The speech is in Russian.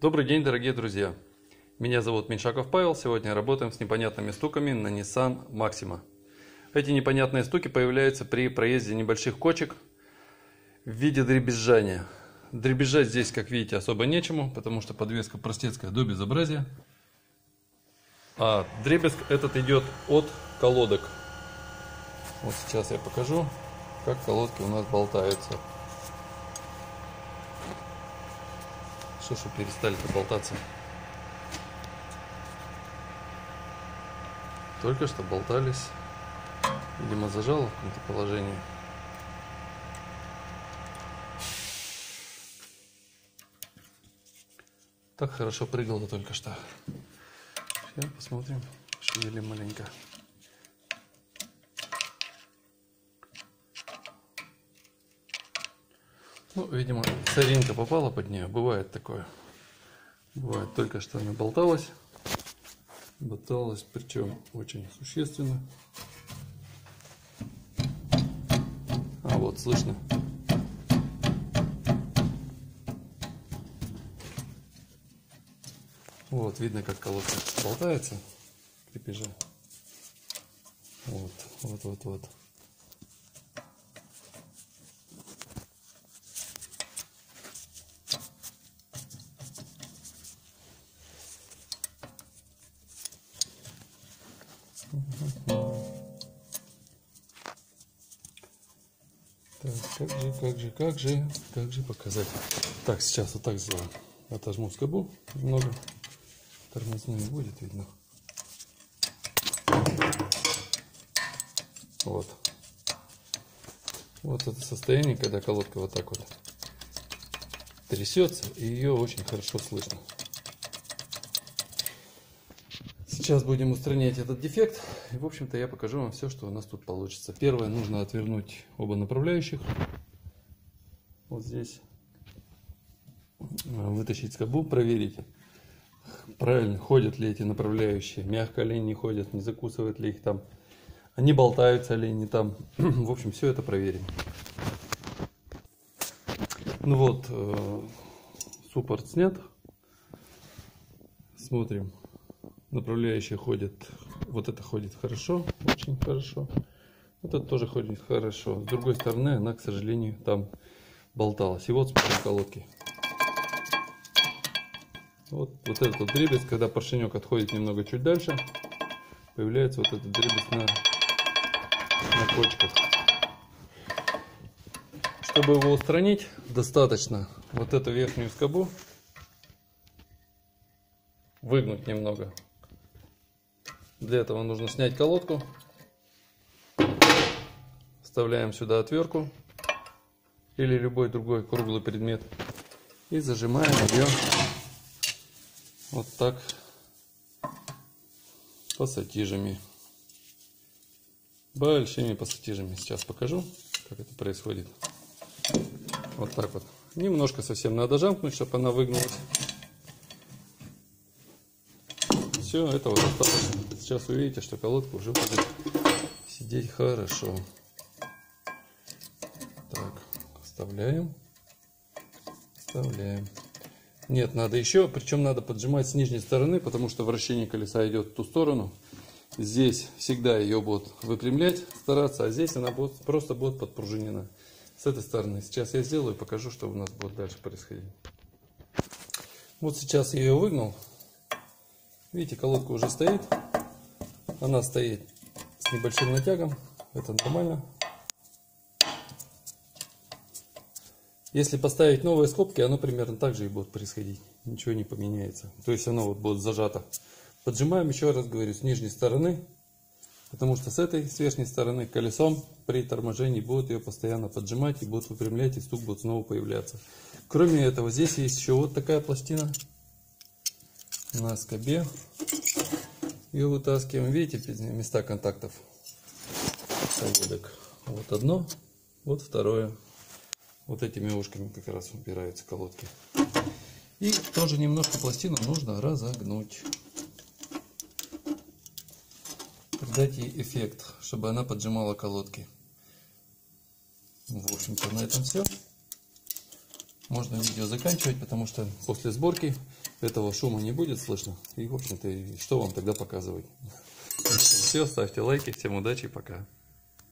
Добрый день, дорогие друзья! Меня зовут Меньшаков Павел. Сегодня работаем с непонятными стуками на Nissan Maxima. Эти непонятные стуки появляются при проезде небольших кочек в виде дребезжания. Дребезжать здесь, как видите, особо нечему, потому что подвеска простецкая до безобразия. А дребезг этот идет от колодок. Вот сейчас я покажу, как колодки у нас болтаются. Что ж вы перестали-то болтаться? Только что болтались. Видимо, зажало в каком-то положении. Так хорошо прыгало только что. Сейчас посмотрим. Шевелим маленько. Ну, видимо, соринка попала под нее. Бывает такое. Бывает, только что она болталась. Болталась, причем очень существенно. А вот, слышно. Вот, видно, как колодка болтается. Крепежа. Вот. Так, как же показать? Так, сейчас вот так сделаем. Отожму скобу немного. Тормозни не будет, видно. Вот. Вот это состояние, когда колодка вот так вот трясется, и ее очень хорошо слышно. Сейчас будем устранять этот дефект. И, в общем-то, я покажу вам все, что у нас тут получится. Первое, нужно отвернуть оба направляющих. Вот здесь. Вытащить скобу, проверить, правильно ходят ли эти направляющие, мягко ли они ходят, не закусывают ли их там, не болтаются ли они там. В общем, все это проверим. Ну вот, суппорт снят. Смотрим. Направляющие ходят, вот это ходит хорошо, очень хорошо. Вот это тоже ходит хорошо. С другой стороны, она, к сожалению, там болталась. И вот смотрим колодки. Вот этот вот дребезг, когда поршенек отходит немного чуть дальше, появляется вот этот дребезг на кочках. Чтобы его устранить, достаточно вот эту верхнюю скобу выгнуть немного. Для этого нужно снять колодку. Вставляем сюда отвертку или любой другой круглый предмет и зажимаем ее вот так пассатижами. Большими пассатижами. Сейчас покажу, как это происходит. Вот так вот. Немножко совсем надо жамкнуть, чтобы она выгнулась. Все, этого достаточно. Сейчас увидите, что колодка уже будет сидеть хорошо. Так, вставляем. Нет, надо еще, причем надо поджимать с нижней стороны, потому что вращение колеса идет в ту сторону. Здесь всегда ее будут выпрямлять, стараться, а здесь она просто будет подпружинена с этой стороны. Сейчас я сделаю и покажу, что у нас будет дальше происходить. Вот сейчас я ее выгнал. Видите, колодка уже стоит. Она стоит с небольшим натягом. Это нормально. Если поставить новые скобки, оно примерно так же и будет происходить. Ничего не поменяется. То есть оно вот будет зажато. Поджимаем, еще раз говорю, с нижней стороны. Потому что с верхней стороны колесом при торможении будет ее постоянно поджимать и будет выпрямлять, и стук будет снова появляться. Кроме этого, здесь есть еще вот такая пластина на скобе. Ее вытаскиваем. Видите места контактов колодок. Вот одно, вот второе. Вот этими ушками как раз упираются колодки. И тоже немножко пластину нужно разогнуть. Придать ей эффект, чтобы она поджимала колодки. В общем-то, на этом все. Можно видео заканчивать, потому что после сборки этого шума не будет слышно. И, в общем-то, что вам тогда показывать? Все, ставьте лайки. Всем удачи, пока.